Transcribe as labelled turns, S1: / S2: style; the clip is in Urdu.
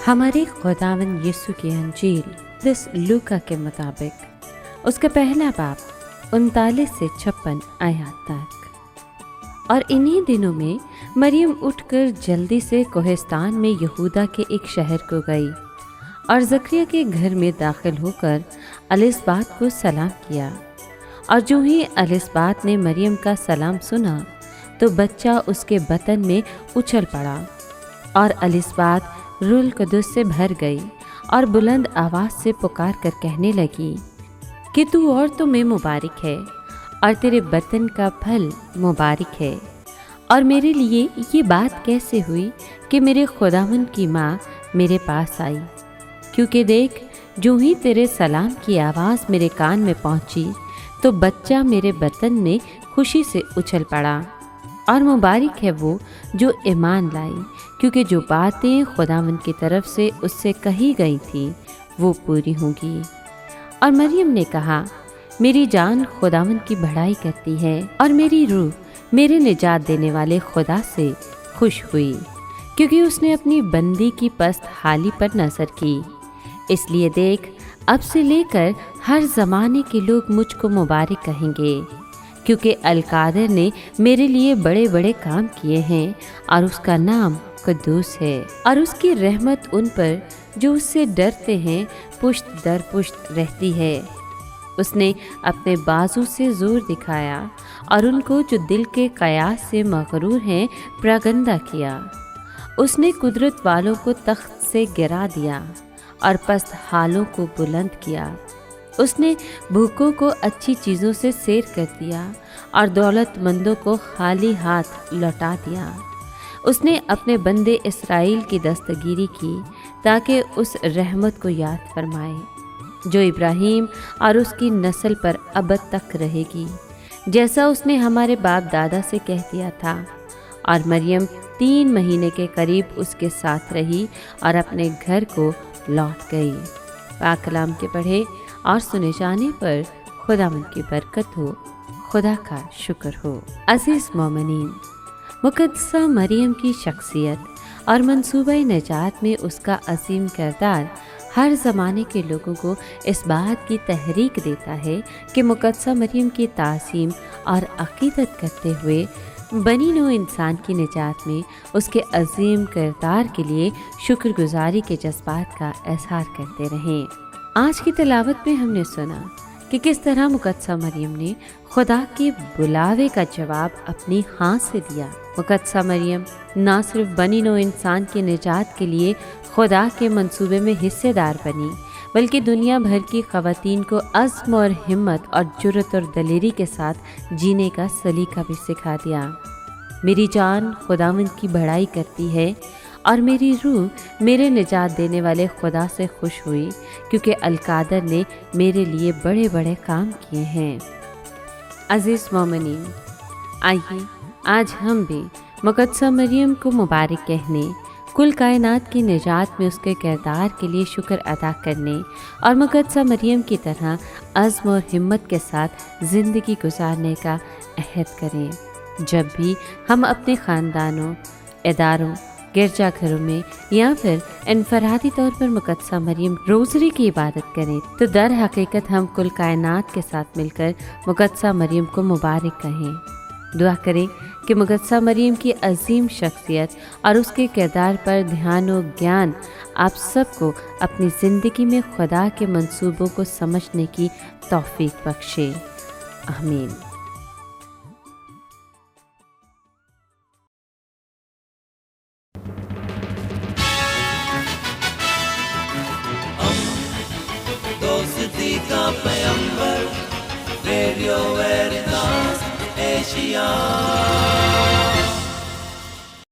S1: ہمارے خداوند یسوع کی انجیل دس لوکا کے مطابق اس کا پہلا باب 39 سے 56 آیات تک۔ اور انہی دنوں میں مریم اٹھ کر جلدی سے کوہستان میں یہودا کے ایک شہر کو گئی اور زکریا کے گھر میں داخل ہو کر الصبات کو سلام کیا۔ اور جو ہی الصبات نے مریم کا سلام سنا تو بچہ اس کے بطن میں اچھل پڑا، اور الصبات روح القدس سے بھر گئی اور بلند آواز سے پکار کر کہنے لگی کہ تو عورتوں میں مبارک ہے اور تیرے بطن کا پھل مبارک ہے۔ اور میرے لیے یہ بات کیسے ہوئی کہ میرے خداوند کی ماں میرے پاس آئی، کیونکہ دیکھ جو ہی تیرے سلام کی آواز میرے کان میں پہنچی تو بچہ میرے بطن میں خوشی سے اچھل پڑا۔ اور مبارک ہے وہ جو ایمان لائی، کیونکہ جو باتیں خداوند کی طرف سے اس سے کہی گئی تھیں وہ پوری ہوں گی۔ اور مریم نے کہا، میری جان خداوند کی بڑائی کرتی ہے، اور میری روح میرے نجات دینے والے خدا سے خوش ہوئی، کیونکہ اس نے اپنی بندی کی پست حالی پر نظر کی۔ اس لیے دیکھ اب سے لے کر ہر زمانے کے لوگ مجھ کو مبارک کہیں گے، کیونکہ القادر نے میرے لیے بڑے بڑے کام کیے ہیں، اور اس کا نام قدوس ہے، اور اس کی رحمت ان پر جو اس سے ڈرتے ہیں پشت در پشت رہتی ہے۔ اس نے اپنے بازو سے زور دکھایا اور ان کو جو دل کے قیاس سے مغرور ہیں پراگندہ کیا۔ اس نے قدرت والوں کو تخت سے گرا دیا اور پست حالوں کو بلند کیا۔ اس نے بھوکوں کو اچھی چیزوں سے سیر کر دیا اور دولت مندوں کو خالی ہاتھ لوٹا دیا۔ اس نے اپنے بندے اسرائیل کی دستگیری کی تاکہ اس رحمت کو یاد فرمائے جو ابراہیم اور اس کی نسل پر ابد تک رہے گی، جیسا اس نے ہمارے باپ دادا سے کہہ دیا تھا۔ اور مریم 3 مہینے کے قریب اس کے ساتھ رہی اور اپنے گھر کو لوٹ گئی۔ پاک کلام کے پڑھے اور سنے جانے پر خداوند کی برکت ہو، خدا کا شکر ہو۔ عزیز مومنین، مقدسہ مریم کی شخصیت اور منصوبہ نجات میں اس کا عظیم کردار ہر زمانے کے لوگوں کو اس بات کی تحریک دیتا ہے کہ مقدسہ مریم کی تعظیم اور عقیدت کرتے ہوئے بنی نوع انسان کی نجات میں اس کے عظیم کردار کے لیے شکر گزاری کے جذبات کا اظہار کرتے رہیں۔ آج کی تلاوت میں ہم نے سنا کہ کس طرح مقدسہ مریم نے خدا کے بلاوے کا جواب اپنی ہاں سے دیا۔ مقدسہ مریم نہ صرف بنی نوع انسان کی نجات کے لیے خدا کے منصوبے میں حصے دار بنی، بلکہ دنیا بھر کی خواتین کو عزم اور ہمت اور جرأت اور دلیری کے ساتھ جینے کا سلیقہ بھی سکھا دیا۔ میری جان خداوند کی بڑائی کرتی ہے، اور میری روح میرے نجات دینے والے خدا سے خوش ہوئی، کیونکہ القادر نے میرے لیے بڑے بڑے کام کیے ہیں۔ عزیز مومنین، آئیے آج ہم بھی مقدسہ مریم کو مبارک کہنے، کل کائنات کی نجات میں اس کے کردار کے لیے شکر ادا کرنے اور مقدسہ مریم کی طرح عزم اور ہمت کے ساتھ زندگی گزارنے کا عہد کریں۔ جب بھی ہم اپنے خاندانوں، اداروں، گرجا گھروں میں یا پھر انفرادی طور پر مقدسہ مریم روزری کی عبادت کریں تو در حقیقت ہم کل کائنات کے ساتھ مل کر مقدسہ مریم کو مبارک کہیں۔ دعا کریں کہ مقدسہ مریم کی عظیم شخصیت اور اس کے کردار پر دھیان و گیان آپ سب کو اپنی زندگی میں خدا کے منصوبوں کو سمجھنے کی توفیق بخشے۔ آمین۔
S2: دوستی کا پیمبر، ریڈیو ویریتاس ایشیا۔